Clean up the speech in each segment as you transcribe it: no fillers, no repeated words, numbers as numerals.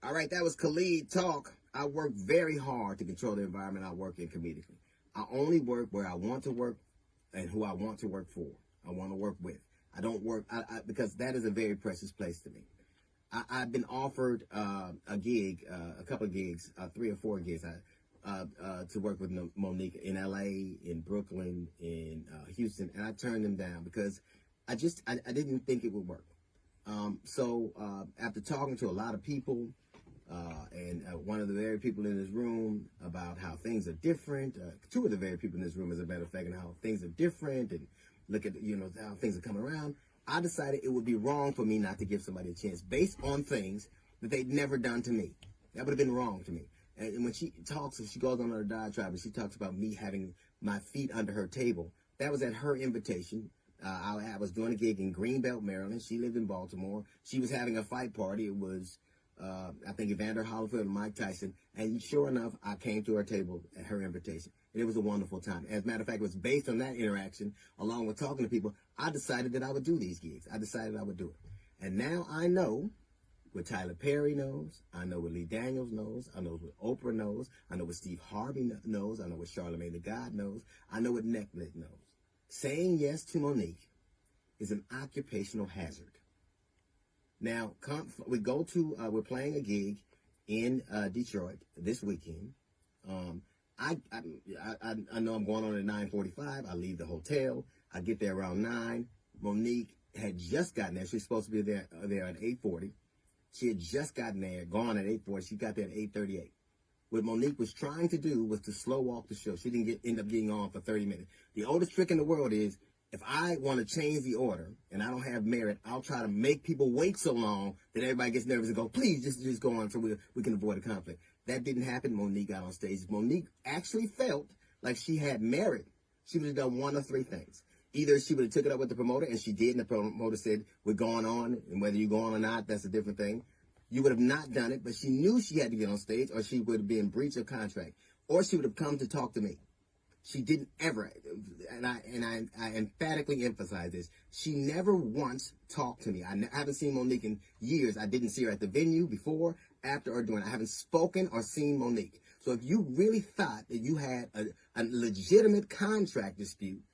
All right, that was Khalid Talk. I work very hard to control the environment I work in comedically. I only work where I want to work and who I want to work for. I want to work with. I don't work because that is a very precious place to me. I've been offered a gig, a couple of gigs, 3 or 4 gigs to work with Monique in LA, in Brooklyn, in Houston, and I turned them down because I didn't think it would work. So after talking to a lot of people, and one of the very people in this room about how things are different, 2 of the very people in this room, as a matter of fact, and how things are different, and look at how things are coming around, I decided it would be wrong for me not to give somebody a chance based on things that they'd never done to me. That would have been wrong to me. And when she talks, she goes on her diatribe and she talks about me having my feet under her table. That was at her invitation. I was doing a gig in Greenbelt, Maryland. She lived in Baltimore. She was having a fight party. It was, I think, Evander Holyfield and Mike Tyson. And sure enough, I came to her table at her invitation. And it was a wonderful time. As a matter of fact, it was based on that interaction, along with talking to people, I decided that I would do these gigs. I decided I would do it. And now I know what Tyler Perry knows. I know what Lee Daniels knows. I know what Oprah knows. I know what Steve Harvey knows. I know what Charlamagne the God knows. I know what Netflix knows. Saying yes to Monique is an occupational hazard. Now, we're playing a gig in Detroit this weekend. I know I'm going on at 9:45. I leave the hotel. I get there around 9. Monique had just gotten there. She's supposed to be there at 8:40. She had just gotten there, gone at 8:40. She got there at 8:38. What Monique was trying to do was to slow walk the show. She didn't end up getting on for 30 minutes. The oldest trick in the world is, if I want to change the order and I don't have merit, I'll try to make people wait so long that everybody gets nervous and go, please, just go on so we can avoid a conflict. That didn't happen. Monique got on stage. Monique actually felt like she had merit. She would have done 1 of 3 things. Either she would have took it up with the promoter, and she did, and the promoter said, we're going on, and whether you go on or not, that's a different thing. You would have not done it, but she knew she had to get on stage, or she would have been in breach of contract, or she would have come to talk to me. She didn't ever, and I emphatically emphasize this, she never once talked to me. I haven't seen Monique in years. I didn't see her at the venue before, after, or during. I haven't spoken or seen Monique. So if you really thought that you had a legitimate contract dispute,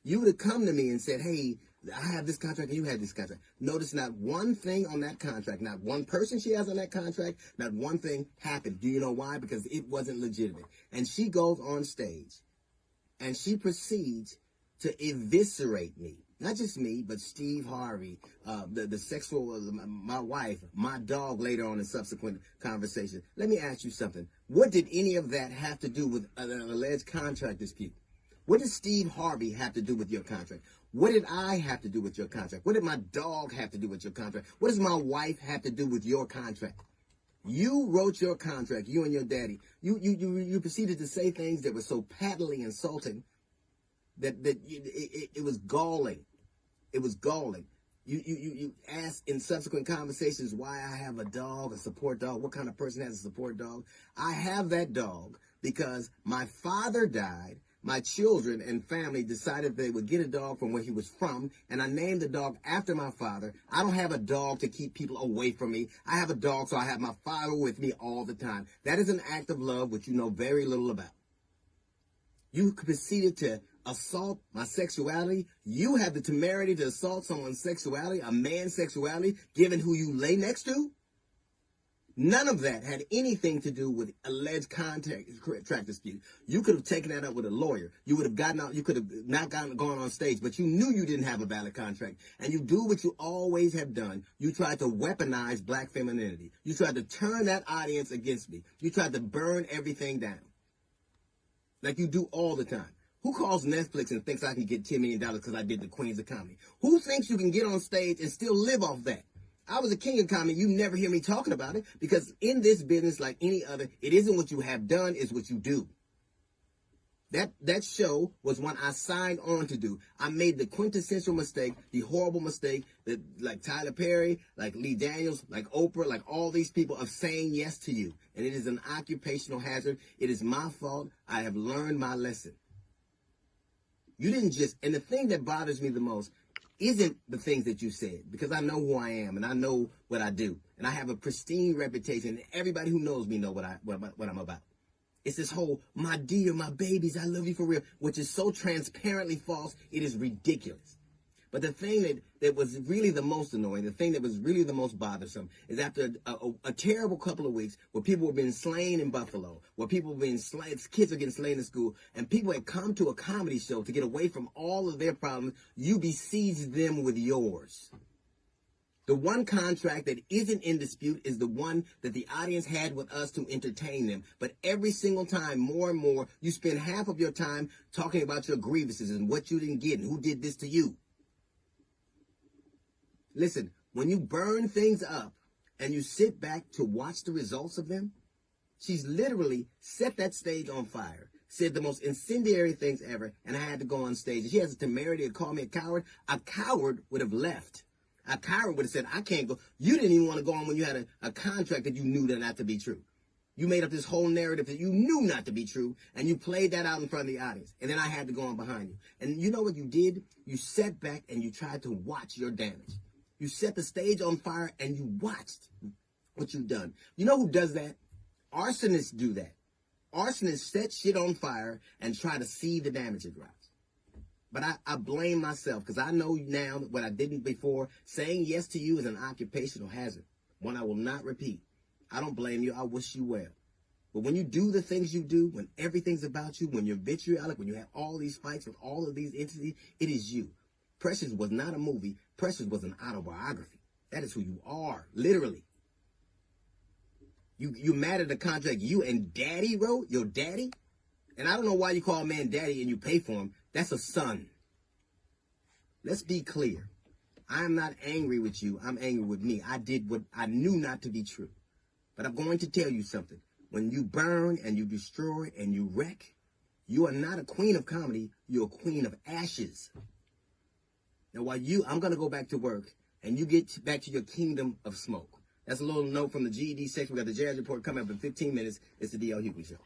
you would have come to me and said, hey, I have this contract and you have this contract. Notice not one thing on that contract, not one person she has on that contract, not one thing happened. Do you know why? Because it wasn't legitimate. And she goes on stage and she proceeds to eviscerate me. Not just me, but Steve Harvey, the sexual, my wife, my dog later on in subsequent conversation. Let me ask you something. What did any of that have to do with an alleged contract dispute? What did Steve Harvey have to do with your contract? What did I have to do with your contract? What did my dog have to do with your contract? What does my wife have to do with your contract? You wrote your contract, you and your daddy. You proceeded to say things that were so patently insulting that it was galling. It was galling. You asked in subsequent conversations why I have a dog, a support dog. What kind of person has a support dog? I have that dog because my father died. My children and family decided they would get a dog from where he was from, and I named the dog after my father. I don't have a dog to keep people away from me. I have a dog so I have my father with me all the time. That is an act of love which you know very little about. You proceeded to assault my sexuality. You have the temerity to assault someone's sexuality, a man's sexuality, given who you lay next to? None of that had anything to do with alleged contract dispute. You could have taken that up with a lawyer. You would have gotten out. You could have not gone on stage, but you knew you didn't have a valid contract. And you do what you always have done. You tried to weaponize black femininity. You tried to turn that audience against me. You tried to burn everything down. Like you do all the time. Who calls Netflix and thinks I can get $10 million because I did the Queens of Comedy? Who thinks you can get on stage and still live off that? I was a king of comedy. You never hear me talking about it because in this business, like any other, it isn't what you have done, it's what you do. That show was one I signed on to do. I made the quintessential mistake, the horrible mistake that like Tyler Perry, like Lee Daniels, like Oprah, like all these people of saying yes to you. And it is an occupational hazard. It is my fault. I have learned my lesson. You didn't just, and the thing that bothers me the most, isn't the things that you said, because I know who I am and I know what I do. And I have a pristine reputation. And everybody who knows me know what I'm about. It's this whole, my dear, my babies, I love you for real, which is so transparently false, it is ridiculous. But the thing that was really the most annoying, the thing that was really the most bothersome, is after a terrible couple of weeks where people were being slain in Buffalo, where people were being slain, kids are getting slain in school, and people had come to a comedy show to get away from all of their problems, you besieged them with yours. The one contract that isn't in dispute is the one that the audience had with us to entertain them. But every single time, more and more, you spend half of your time talking about your grievances and what you didn't get and who did this to you. Listen, when you burn things up and you sit back to watch the results of them, she's literally set that stage on fire, said the most incendiary things ever, and I had to go on stage. And she has the temerity to call me a coward. A coward would have left. A coward would have said, I can't go. You didn't even want to go on when you had a contract that you knew that not to be true. You made up this whole narrative that you knew not to be true, and you played that out in front of the audience. And then I had to go on behind you. And you know what you did? You sat back and you tried to watch your damage. You set the stage on fire and you watched what you've done. You know who does that? Arsonists do that. Arsonists set shit on fire and try to see the damage it drives. But I blame myself because I know now what I didn't before. Saying yes to you is an occupational hazard, one I will not repeat. I don't blame you. I wish you well. But when you do the things you do, when everything's about you, when you're vitriolic, when you have all these fights with all of these entities, it is you. Precious was not a movie. Precious was an autobiography. That is who you are, literally. You mad at the contract you and daddy wrote, your daddy? And I don't know why you call a man daddy and you pay for him. That's a son. Let's be clear. I'm not angry with you. I'm angry with me. I did what I knew not to be true. But I'm going to tell you something. When you burn and you destroy and you wreck, you are not a queen of comedy. You're a queen of ashes. Now, I'm going to go back to work, and you get back to your kingdom of smoke. That's a little note from the GED section. We got the Jazz Report coming up in 15 minutes. It's the DL Hughley Show.